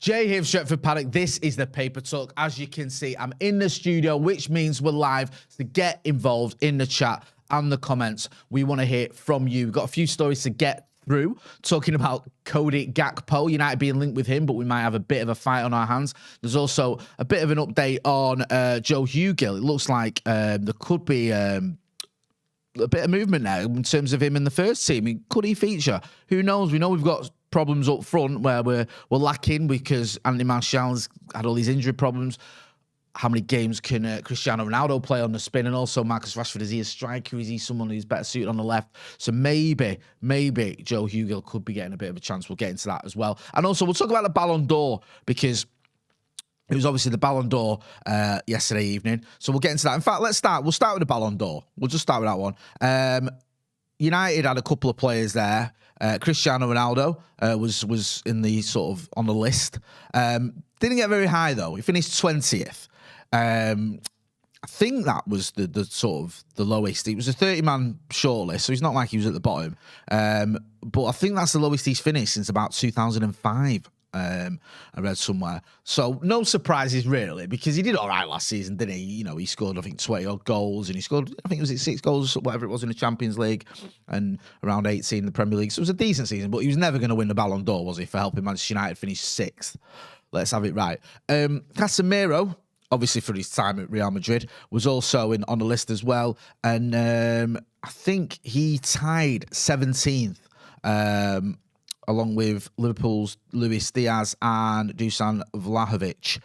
Jay here from Stretford Paddock. This is the Paper Talk. As you can see, I'm in the studio, which means we're live. So get involved in the chat and the comments. We want to hear from you. We've got a few stories to get through, talking about Cody Gakpo, United being linked with him, but we might have a bit of a fight on our hands. There's also a bit of an update on Joe Hugill. It looks like there could be a bit of movement now in terms of him in the first team. I mean, could he feature? Who knows? We know we've got problems up front where we're lacking because Anthony Martial's had all these injury problems. How many games can Cristiano Ronaldo play on the spin? And also Marcus Rashford, is he a striker? Is he someone who's better suited on the left? So maybe Joe Hugill could be getting a bit of a chance. We'll get into that as well. And also we'll talk about the Ballon d'Or because it was obviously the Ballon d'Or yesterday evening. So we'll get into that. In fact, we'll start with the Ballon d'Or. We'll just start with that one. United had a couple of players there. Cristiano Ronaldo was in the sort of on the list. Didn't get very high though. He finished 20th. I think that was the sort of the lowest. It was a 30-man shortlist, so he's not like he was at the bottom. But I think that's the lowest he's finished since about 2005. I read somewhere. So no surprises really, because he did all right last season, didn't he? You know, he scored, I think, 20 odd goals, and he scored, I think it was 6 goals or whatever it was in the Champions League, and around 18 in the Premier League. So it was a decent season, but he was never going to win the Ballon d'Or, was he, for helping Manchester United finish 6th? Let's have it right. Casemiro, obviously for his time at Real Madrid, was also on the list as well, and I think he tied 17th. Along with Liverpool's Luis Diaz and Dusan Vlahovic.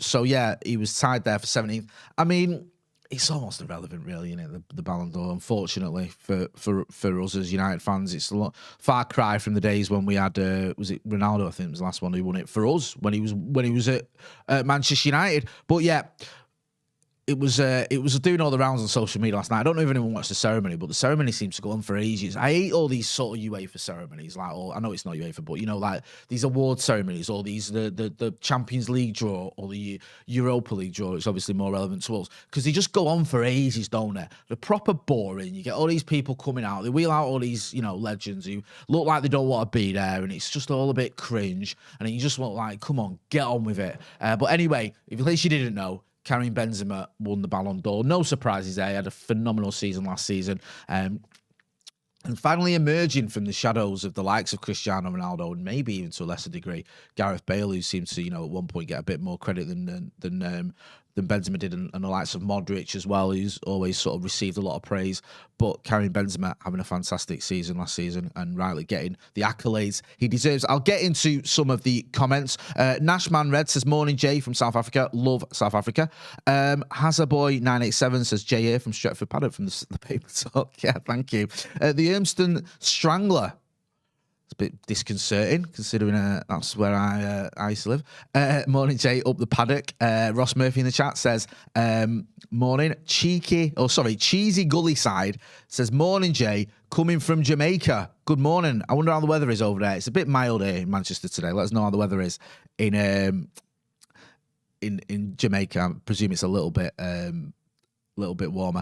So, yeah, he was tied there for 17th. I mean, it's almost irrelevant, really, isn't it, the Ballon d'Or, unfortunately, for us as United fans. It's a far cry from the days when we had, was it Ronaldo, I think was the last one who won it for us, when he was at Manchester United. But, yeah, it was doing all the rounds on social media last night. I don't know if anyone watched the ceremony, but the ceremony seems to go on for ages. I hate all these sort of UEFA ceremonies, like I know it's not UEFA, but you know, like these award ceremonies, or these the Champions League draw or the Europa League draw. It's obviously more relevant to us because they just go on for ages, don't they? They're proper boring. You get all these people coming out, they wheel out all these, you know, legends who look like they don't want to be there, and it's just all a bit cringe. And you just want, like, come on, get on with it. But anyway, if in case you didn't know, Karim Benzema won the Ballon d'Or. No surprises there. He had a phenomenal season last season. And finally emerging from the shadows of the likes of Cristiano Ronaldo, and maybe even to a lesser degree, Gareth Bale, who seems to, you know, at one point get a bit more credit than Benzema did, and the likes of Modric as well, who's always sort of received a lot of praise. But Karim Benzema having a fantastic season last season and rightly getting the accolades he deserves. I'll get into some of the comments. Nashman Red says, morning, Jay from South Africa. Love South Africa. Hazardboy987 says, Jay here from Stretford Paddock from the Paper Talk. Yeah, thank you. The Urmston Strangler. It's a bit disconcerting, considering that's where I used to live. Morning, Jay, up the paddock. Ross Murphy in the chat says, morning. Cheesy Gully Side says, morning, Jay, coming from Jamaica. Good morning. I wonder how the weather is over there. It's a bit mild here in Manchester today. Let us know how the weather is in Jamaica. I presume it's a little bit warmer.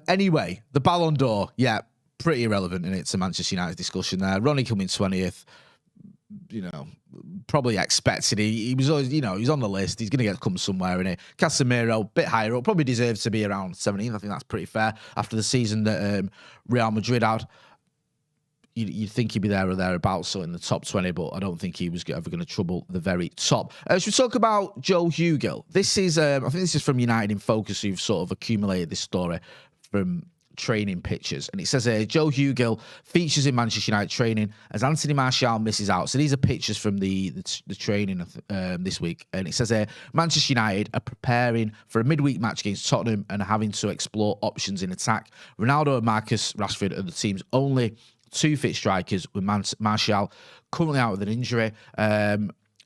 Anyway, the Ballon d'Or, yeah. Pretty irrelevant in it to Manchester United's discussion there. Ronnie coming 20th, you know, probably expected. He was always, you know, he's on the list. He's going to come somewhere in it. Casemiro, a bit higher up, probably deserves to be around 17th. I think that's pretty fair after the season that Real Madrid had. You'd think he'd be there or thereabouts, so in the top 20, but I don't think he was ever going to trouble the very top. Should we talk about Joe Hugill? This is, I think this is from United in Focus, who've sort of accumulated this story from training pictures, and it says here, Joe Hugill features in Manchester United training as Anthony Martial misses out. So these are pictures from the training this week, and it says here, Manchester United are preparing for a midweek match against Tottenham and are having to explore options in attack. Ronaldo and Marcus Rashford are the team's only 2 fit strikers, with Martial currently out with an injury.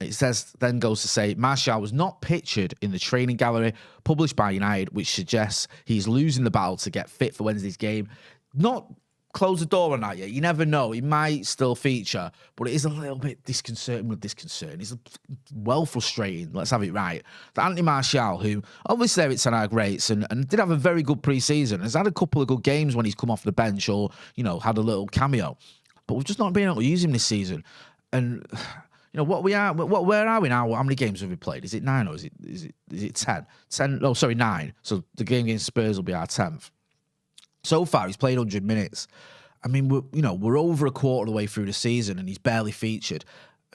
It says, then goes to say, Martial was not pictured in the training gallery published by United, which suggests he's losing the battle to get fit for Wednesday's game. Not close the door on that yet. You never know. He might still feature, but it is a little bit disconcerting. It's well frustrating. Let's have it right. That Anthony Martial, who obviously there at Ten Hag rates and did have a very good pre-season, has had a couple of good games when he's come off the bench or, you know, had a little cameo. But we've just not been able to use him this season. And Where are we now? How many games have we played? Is it 9 or is it 10? 10? No, sorry, 9. So the game against Spurs will be our 10th. So far, he's played 100 minutes. I mean, we're over a quarter of the way through the season, and he's barely featured.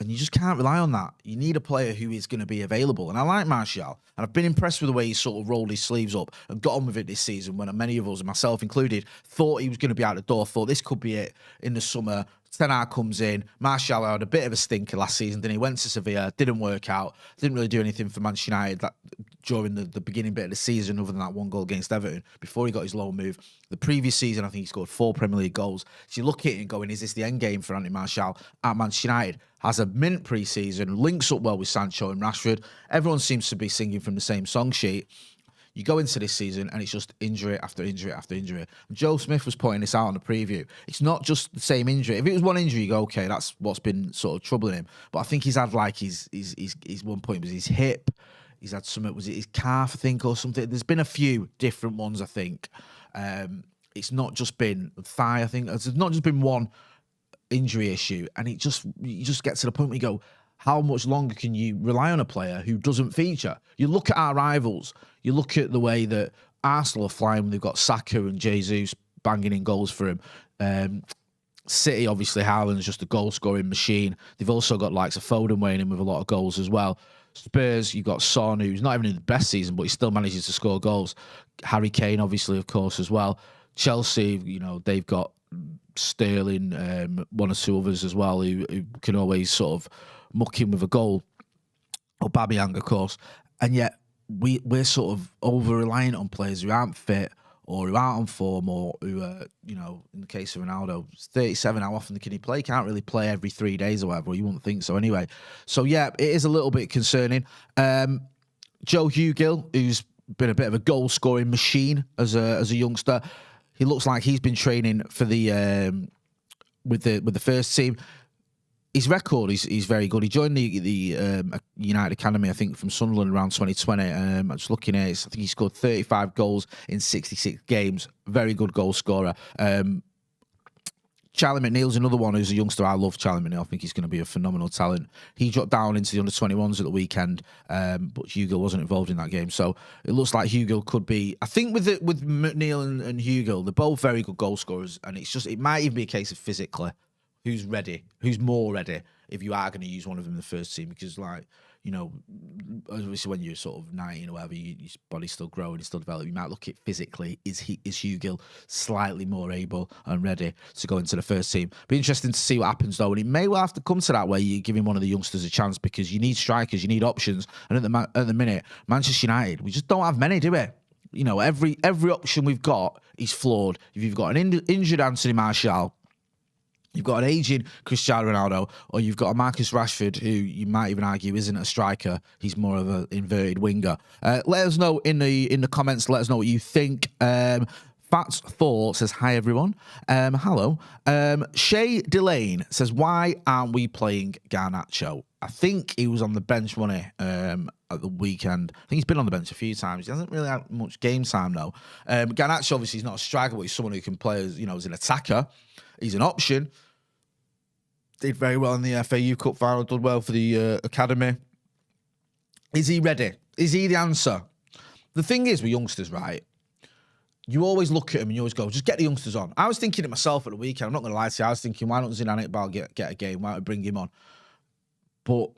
And you just can't rely on that. You need a player who is going to be available. And I like Martial. And I've been impressed with the way he sort of rolled his sleeves up and got on with it this season when many of us, and myself included, thought he was going to be out the door, thought this could be it in the summer. Ten Hag comes in. Martial had a bit of a stinker last season. Then he went to Sevilla, didn't work out, didn't really do anything for Manchester United during the beginning bit of the season, other than that one goal against Everton before he got his loan move. The previous season, I think he scored 4 Premier League goals. So you look at it and going, is this the end game for Anthony Martial at Manchester United? Has a mint pre-season, links up well with Sancho and Rashford. Everyone seems to be singing from the same song sheet. You go into this season and it's just injury after injury after injury. Joe Smith was pointing this out on the preview. It's not just the same injury. If it was one injury, you go, okay, that's what's been sort of troubling him. But I think he's had like his one point was his hip. He's had something, was it his calf, I think, or something? There's been a few different ones, I think. It's not just been thigh, I think. There's not just been one injury issue. And you just get to the point where you go, how much longer can you rely on a player who doesn't feature? You look at our rivals. You look at the way that Arsenal are flying when they've got Saka and Jesus banging in goals for him. City, obviously, Haaland's just a goal-scoring machine. They've also got likes of Foden weighing in with a lot of goals as well. Spurs, you've got Son, who's not even in the best season, but he still manages to score goals. Harry Kane, obviously, of course, as well. Chelsea, they've got Sterling, one or two others as well, who can always sort of muck in with a goal. Or Aubameyang, of course. And yet, we're sort of over-reliant on players who aren't fit or who aren't on form or who are, in the case of Ronaldo, 37, how often can he play? He can't really play every 3 days or whatever. You wouldn't think so anyway. So, yeah, it is a little bit concerning. Joe Hugill, who's been a bit of a goal-scoring machine as a youngster, he looks like he's been training for the with the first team. His record is very good. He joined the United Academy, I think, from Sunderland around 2020. I'm just looking at it. I think he scored 35 goals in 66 games. Very good goal scorer. Charlie McNeil's another one who's a youngster. I love Charlie McNeil. I think he's going to be a phenomenal talent. He dropped down into the under-21s at the weekend, but Hugill wasn't involved in that game. So it looks like Hugill could be... I think with McNeil and Hugill, they're both very good goal scorers, and it might even be a case of physically. Who's ready? Who's more ready if you are going to use one of them in the first team? Because, obviously when you're sort of 19 or whatever, your body's still growing, it's still developing. You might look at physically, is Hugill slightly more able and ready to go into the first team? Be interesting to see what happens, though. And it may well have to come to that where you're giving one of the youngsters a chance because you need strikers, you need options. And at the minute, Manchester United, we just don't have many, do we? Every option we've got is flawed. If you've got an injured Anthony Martial, you've got an aging Cristiano Ronaldo, or you've got a Marcus Rashford, who you might even argue isn't a striker. He's more of an inverted winger. Let us know in the comments. Let us know what you think. Fats Thor says, hi, everyone. Hello. Shay Delane says, why aren't we playing Garnacho? I think he was on the bench, wasn't he, at the weekend. I think he's been on the bench a few times. He hasn't really had much game time, though. Garnacho, obviously, he's not a striker, but he's someone who can play as an attacker. He's an option. Did very well in the FAU Cup final, did well for the academy. Is he ready? Is he the answer? The thing is with youngsters, right? You always look at him and you always go, just get the youngsters on. I was thinking it myself at the weekend. I'm not going to lie to you. I was thinking, why don't Zidane Iqbal get a game? Why don't we bring him on? But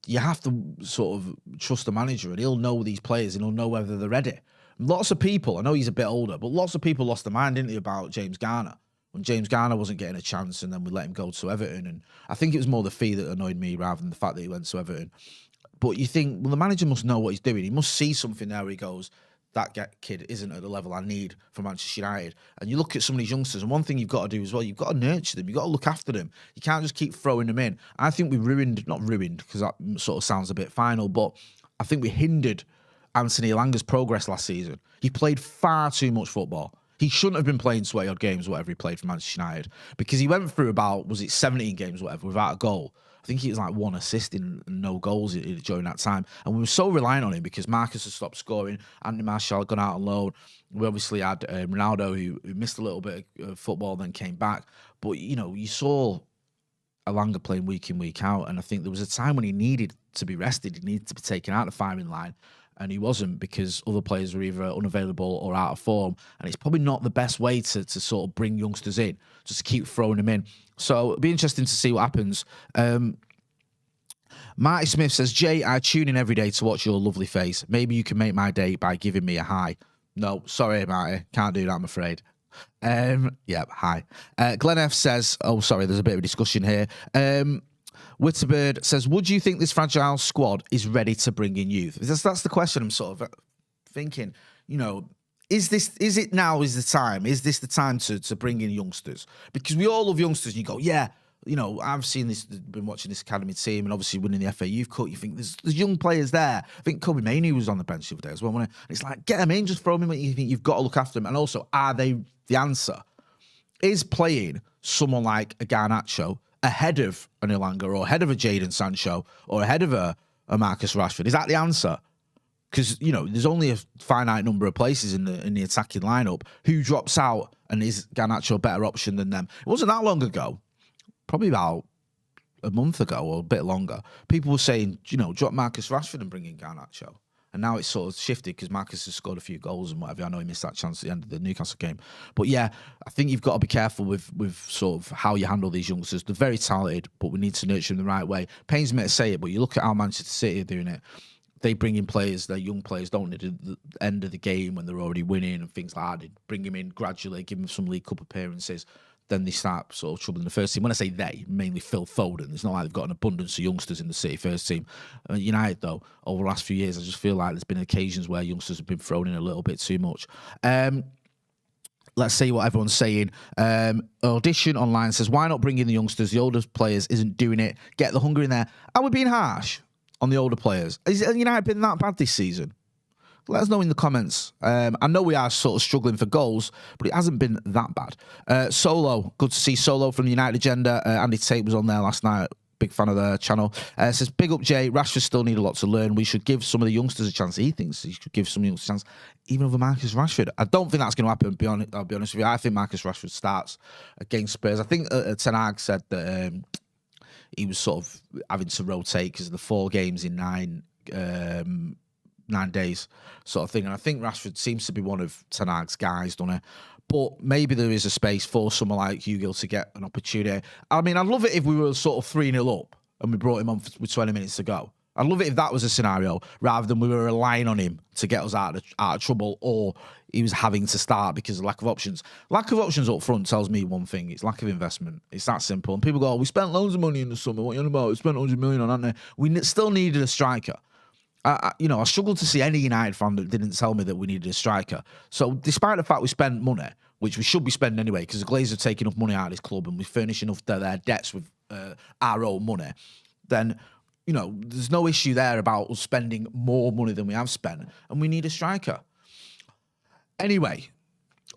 you have to sort of trust the manager and he'll know these players and he'll know whether they're ready. Lots of people, I know he's a bit older, but lots of people lost their mind, didn't they, about James Garner? When James Garner wasn't getting a chance and then we let him go to Everton. And I think it was more the fee that annoyed me rather than the fact that he went to Everton. But you think, well, the manager must know what he's doing. He must see something there where he goes, that kid isn't at the level I need for Manchester United. And you look at some of these youngsters, and one thing you've got to do as well, you've got to nurture them. You've got to look after them. You can't just keep throwing them in. I think we not ruined, because that sort of sounds a bit final, but I think we hindered Anthony Elanga's progress last season. He played far too much football. He shouldn't have been playing 20-odd games, whatever he played for Manchester United, because he went through about, 17 games, whatever, without a goal. I think he was like one assist and no goals during that time. And we were so reliant on him because Marcus had stopped scoring. Anthony Martial had gone out on loan. We obviously had Ronaldo, who missed a little bit of football, then came back. But, you saw Elanga playing week in, week out. And I think there was a time when he needed to be rested. He needed to be taken out of the firing line. And he wasn't, because other players were either unavailable or out of form. And it's probably not the best way to sort of bring youngsters in, just to keep throwing them in. So it'll be interesting to see what happens. Marty Smith says, Jay, I tune in every day to watch your lovely face. Maybe you can make my day by giving me a hi. No, sorry, Marty. Can't do that, I'm afraid. Yeah, hi. Glenn F says, oh, sorry, there's a bit of a discussion here. Witterbird says, would you think this fragile squad is ready to bring in youth? That's the question I'm sort of thinking. You know, is it now is the time? Is this the time to bring in youngsters? Because we all love youngsters, and you go, yeah, you know, I've seen this, been watching this academy team, and obviously winning the FA Youth Cup. You think there's young players there. I think Kobe Mainoo was on the bench the other day as well. And it's like, get them in, just throw them in. You think you've got to look after them. And also, are they the answer? Is playing someone like a Garnacho ahead of an Elanga, or ahead of a Jadon Sancho, or ahead of a Marcus Rashford? Is that the answer? Because, you know, there's only a finite number of places in the attacking lineup. Who drops out, and is Garnacho a better option than them? It wasn't that long ago, probably about a month ago or a bit longer, people were saying, you know, drop Marcus Rashford and bring in Garnacho. And now it's sort of shifted because Marcus has scored a few goals and whatever. I know he missed that chance at the end of the Newcastle game. But yeah, I think you've got to be careful with sort of how you handle these youngsters. They're very talented, but we need to nurture them the right way. Pains me to say it, but you look at how Manchester City are doing it. They bring in players, their young players, don't need at the end of the game when they're already winning and things like that. They bring them in gradually, give them some League Cup appearances. Then they start sort of troubling the first team. When I say they, mainly Phil Foden. It's not like they've got an abundance of youngsters in the City first team. United, though, over the last few years, I just feel like there's been occasions where youngsters have been thrown in a little bit too much. Let's see what everyone's saying. Audition Online says, why not bring in the youngsters? The older players isn't doing it. Get the hunger in there. Are we being harsh on the older players? Has United been that bad this season? Let us know in the comments. I know we are sort of struggling for goals, but it hasn't been that bad. Solo, good to see Solo from the United Agenda. Andy Tate was on there last night. Big fan of the channel. Says, big up, Jay. Rashford still need a lot to learn. We should give some of the youngsters a chance. He thinks he should give some youngsters a chance, even over Marcus Rashford. I don't think that's going to happen. I'll be honest with you. I think Marcus Rashford starts against Spurs. I think Ten Hag said that he was sort of having to rotate because of the 4 games in 9 days sort of thing. And I think Rashford seems to be one of Ten Hag's guys, doesn't he? But maybe there is a space for someone like Hugill to get an opportunity. I mean, I'd love it if we were sort of 3-0 up and we brought him on with 20 minutes to go. I'd love it if that was a scenario, rather than we were relying on him to get us out of trouble, or he was having to start because of lack of options. Lack of options up front tells me one thing. It's lack of investment. It's that simple. And people go, oh, we spent loads of money in the summer. What are you on about? We spent 100 million on, haven't we? We still needed a striker. I struggled to see any United fan that didn't tell me that we needed a striker. So despite the fact we spent money, which we should be spending anyway, because the Glazers are taking enough money out of this club and we furnish enough their debts with our own money, then, you know, there's no issue there about us spending more money than we have spent, and we need a striker. Anyway,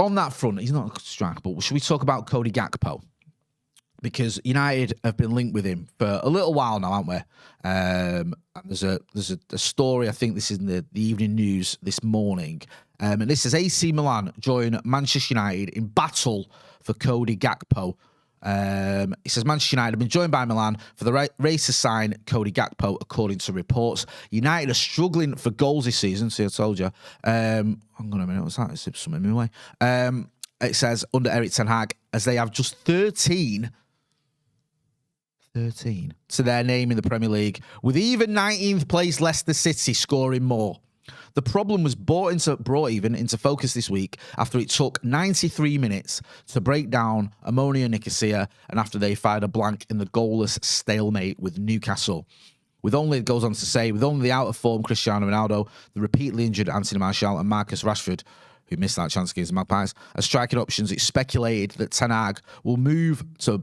on that front, he's not a striker, but should we talk about Cody Gakpo? Because United have been linked with him for a little while now, haven't we? There's a story, I think this is in the Evening News this morning. And this is AC Milan join Manchester United in battle for Cody Gakpo. It says Manchester United have been joined by Milan for the race to sign Cody Gakpo, according to reports. United are struggling for goals this season, see, I told you. Hang on a minute, what's that? It's something in my way. It says, under Erik Ten Hag, as they have just 13 to their name in the Premier League, with even 19th place Leicester City scoring more. The problem was brought into focus this week after it took 93 minutes to break down Ammonia Nicosia, and after they fired a blank in the goalless stalemate with Newcastle. It goes on to say, with only the out-of-form Cristiano Ronaldo, the repeatedly injured Anthony Martial and Marcus Rashford, who missed that chance against the Magpies, as striking options, it's speculated that Ten Hag will move to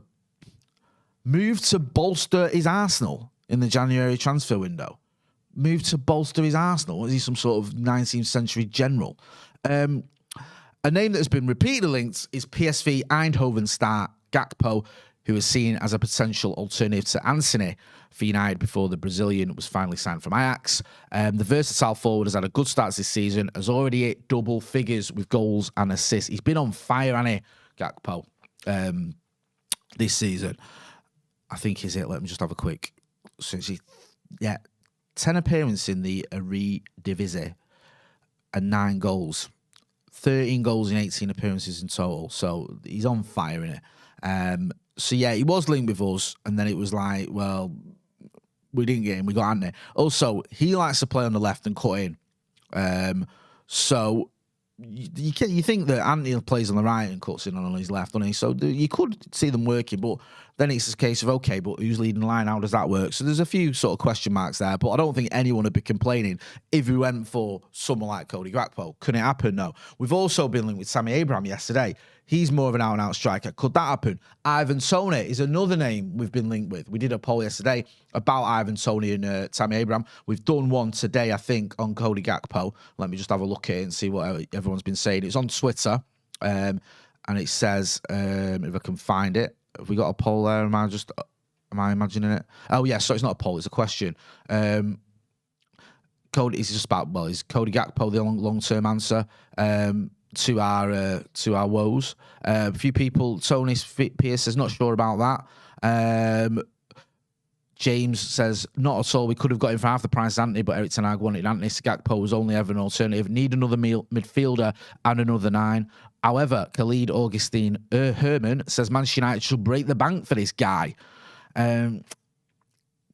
bolster his Arsenal in the January transfer window. Move to bolster his Arsenal? Is he some sort of 19th century general? A name that has been repeatedly linked is PSV Eindhoven star Gakpo, who is seen as a potential alternative to Antony for United before the Brazilian was finally signed from Ajax. The versatile forward has had a good start this season, has already hit double figures with goals and assists. He's been on fire, hasn't he, Gakpo, this season. I think is it. Let me just have a quick. So 10 appearances in the Eredivisie and 9 goals. 13 goals in 18 appearances in total. So he's on fire in it. So yeah, he was linked with us, and then it was like, well, we didn't get him. We got Anthony. Also, he likes to play on the left and cut in. So you think that Anthony plays on the right and cuts in on his left, doesn't he? So you could see them working, but then it's a case of, okay, but who's leading the line? How does that work? So there's a few sort of question marks there, but I don't think anyone would be complaining if we went for someone like Cody Gakpo. Could it happen? No. We've also been linked with Tammy Abraham yesterday. He's more of an out-and-out striker. Could that happen? Ivan Toney is another name we've been linked with. We did a poll yesterday about Ivan Toney and Tammy Abraham. We've done one today, I think, on Cody Gakpo. Let me just have a look at it and see what everyone's been saying. It's on Twitter, and it says, if I can find it, have we got a poll there? Am I imagining it? Oh, yeah, so it's not a poll, it's a question. Cody, is just about, well, is Cody Gakpo the long-term answer? To our woes. A few people, Tony Pierce says, not sure about that. James says, not at all. We could have got him for half the price, Anthony, but Eric Ten Hag wanted Anthony. Gakpo was only ever an alternative. Need another midfielder and another 9. However, Khalid Augustine Herman says Manchester United should break the bank for this guy.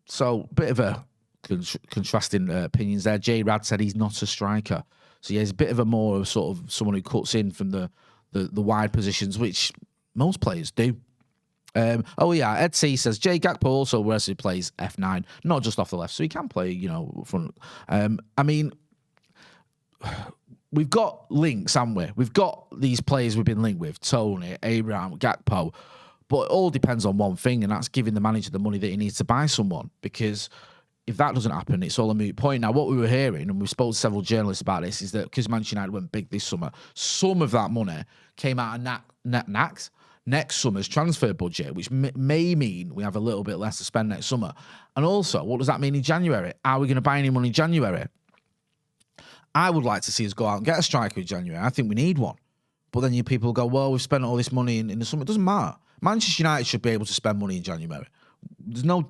So, bit of a contrasting opinions there. Jay Rad said he's not a striker. So yeah, he's a bit of a more sort of someone who cuts in from the wide positions, which most players do. Oh yeah, Ed C says Jay Gakpo also whereas he plays F9, not just off the left, so he can play, front. I mean, we've got links, haven't we? We've got these players we've been linked with, Tony, Abraham, Gakpo, but it all depends on one thing, and that's giving the manager the money that he needs to buy someone, because if that doesn't happen, it's all a moot point. Now, what we were hearing, and we spoke to several journalists about this, is that because Manchester United went big this summer, some of that money came out of next summer's transfer budget, which may mean we have a little bit less to spend next summer. And also, what does that mean in January? Are we going to buy anyone in January? I would like to see us go out and get a striker in January. I think we need one. But then you people go, well, we've spent all this money in the summer. It doesn't matter. Manchester United should be able to spend money in January. There's no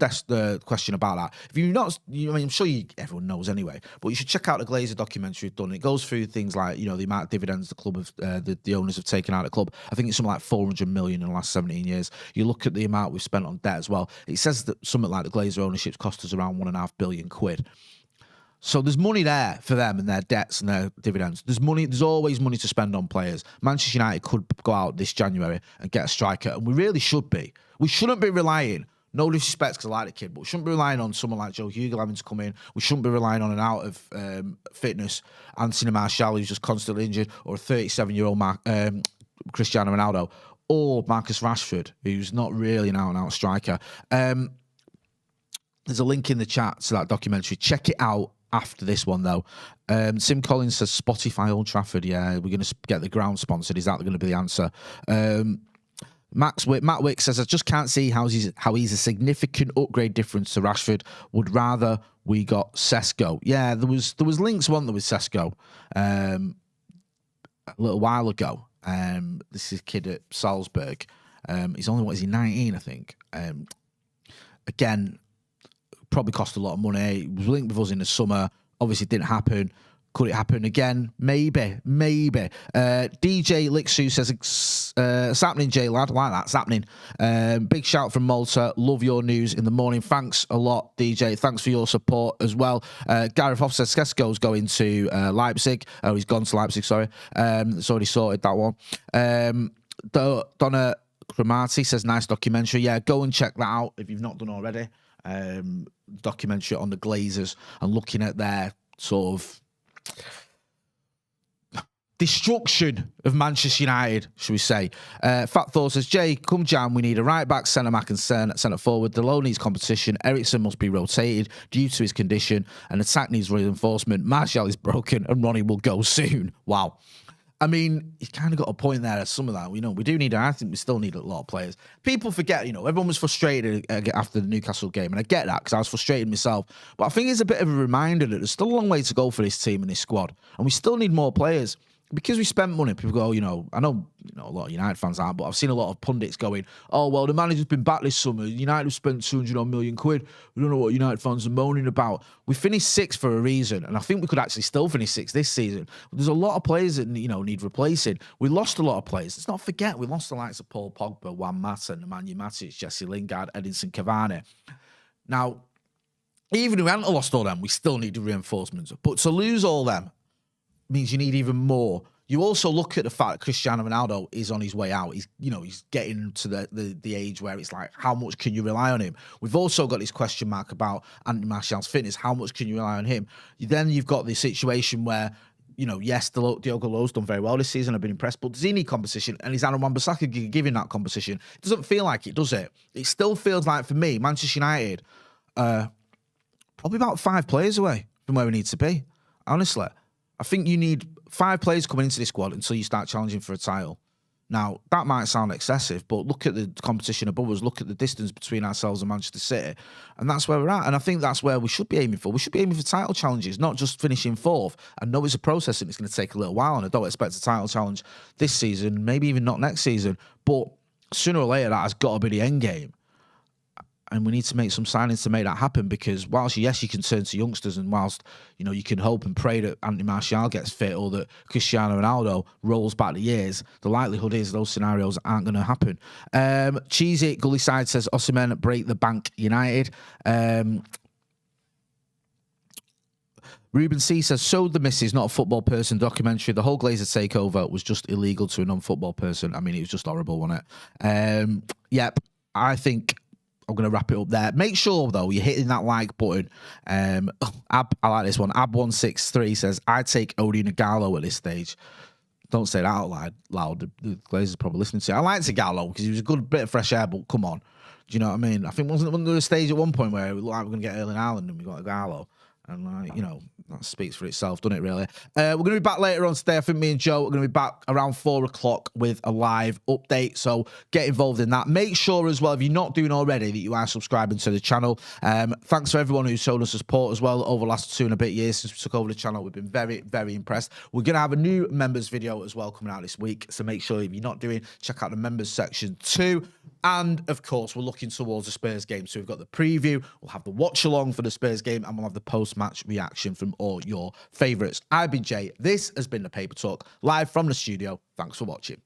question about that. If you're not, I'm sure everyone knows anyway, but you should check out the Glazer documentary we've done. It goes through things like, the amount of dividends the club have, the owners have taken out of the club. I think it's something like 400 million in the last 17 years. You look at the amount we've spent on debt as well. It says that something like the Glazer ownership's cost us around £1.5 billion. So there's money there for them and their debts and their dividends. There's always money to spend on players. Manchester United could go out this January and get a striker, and we really should be. We shouldn't be relying, no disrespect because I like the kid, but we shouldn't be relying on someone like Joe Hugill having to come in. We shouldn't be relying on an out of fitness Anthony Martial who's just constantly injured, or a 37-year-old Cristiano Ronaldo, or Marcus Rashford, who's not really an out-and-out striker. There's a link in the chat to that documentary. Check it out after this one, though. Sim Collins says Spotify Old Trafford. Yeah, we're going to get the ground sponsored. Is that going to be the answer? Matt Wick says, I just can't see how he's a significant upgrade difference to Rashford. Would rather we got Sesko. Yeah, there was links, wasn't there, with Sesko a little while ago. This is a kid at Salzburg. He's only, 19, I think. Again, probably cost a lot of money. He was linked with us in the summer. Obviously, it didn't happen. Could it happen again? Maybe. DJ Lixu says, it's happening, J lad. Like that, it's happening. Big shout from Malta. Love your news in the morning. Thanks a lot, DJ. Thanks for your support as well. Gareth Hoff says Sesko's going to Leipzig. Oh, he's gone to Leipzig, sorry. It's already sorted, that one. Donna Cremati says, nice documentary. Yeah, go and check that out if you've not done already. Documentary on the Glazers and looking at their sort of destruction of Manchester United, should we say. Fat Thor says, Jay, come jam, we need a right back, centre back and centre forward. Delon needs competition. Ericsson must be rotated due to his condition, and attack needs reinforcement. Martial is broken and Ronnie will go soon. Wow. I mean, he's kind of got a point there. Some of that, we do need. I think we still need a lot of players. People forget, everyone was frustrated after the Newcastle game, and I get that because I was frustrated myself. But I think it's a bit of a reminder that there's still a long way to go for this team and this squad, and we still need more players. because we spent money, people go, I know, a lot of United fans aren't, but I've seen a lot of pundits going, oh, well, the manager's been back this summer. United have spent 200 million quid. We don't know what United fans are moaning about. We finished sixth for a reason, and I think we could actually still finish sixth this season. There's a lot of players that, need replacing. We lost a lot of players. Let's not forget, we lost the likes of Paul Pogba, Juan Mata, Nemanja Matic, Jesse Lingard, Edinson Cavani. Now, even if we hadn't lost all them, we still need reinforcements. But to lose all them means you need even more. You also look at the fact that Cristiano Ronaldo is on his way out. He's getting to the age where it's like, how much can you rely on him? We've also got this question mark about Anthony Martial's fitness. How much can you rely on him? Then you've got this situation where, yes, Diogo Lo's done very well this season. I've been impressed, but does he need competition? And is Aaron Wan-Bissaka giving that competition? It doesn't feel like it, does it? It still feels like, for me, Manchester United, probably about 5 players away from where we need to be. Honestly, I think you need 5 players coming into this squad until you start challenging for a title. Now, that might sound excessive, but look at the competition above us. Look at the distance between ourselves and Manchester City. And that's where we're at. And I think that's where we should be aiming for. We should be aiming for title challenges, not just finishing 4th. I know it's a process and it's going to take a little while, and I don't expect a title challenge this season, maybe even not next season. But sooner or later, that has got to be the end game. And we need to make some signings to make that happen, because whilst, yes, you can turn to youngsters, and whilst, you can hope and pray that Anthony Martial gets fit or that Cristiano Ronaldo rolls back the years, the likelihood is those scenarios aren't going to happen. Cheesy Gully Side says, Osimhen break the bank United. Ruben C says, so the missus, not a football person documentary. The whole Glazer takeover was just illegal to a non-football person. I mean, it was just horrible, wasn't it? Yep, I think I'm going to wrap it up there. Make sure, though, you're hitting that like button. I like this one. Ab163 says, I'd take Odi Nagalo at this stage. Don't say that out loud. The Glazers probably listening to it. I liked Nagalo because he was a good bit of fresh air, but come on. Do you know what I mean? I think wasn't there a stage at one point where it looked like we're going to get Erling Haaland and we got Nagalo? And, that speaks for itself, doesn't it, really? We're going to be back later on today. I think me and Joe are going to be back around 4 o'clock with a live update. So get involved in that. Make sure as well, if you're not doing already, that you are subscribing to the channel. Thanks for everyone who's shown us support as well over the last 2 and a bit years since we took over the channel. We've been very, very impressed. We're going to have a new members video as well coming out this week. So make sure, if you're not doing, check out the members section too. And, of course, we're looking towards the Spurs game. So we've got the preview, we'll have the watch-along for the Spurs game, and we'll have the post-match reaction from all your favourites. I've been Jay. This has been The Paper Talk, live from the studio. Thanks for watching.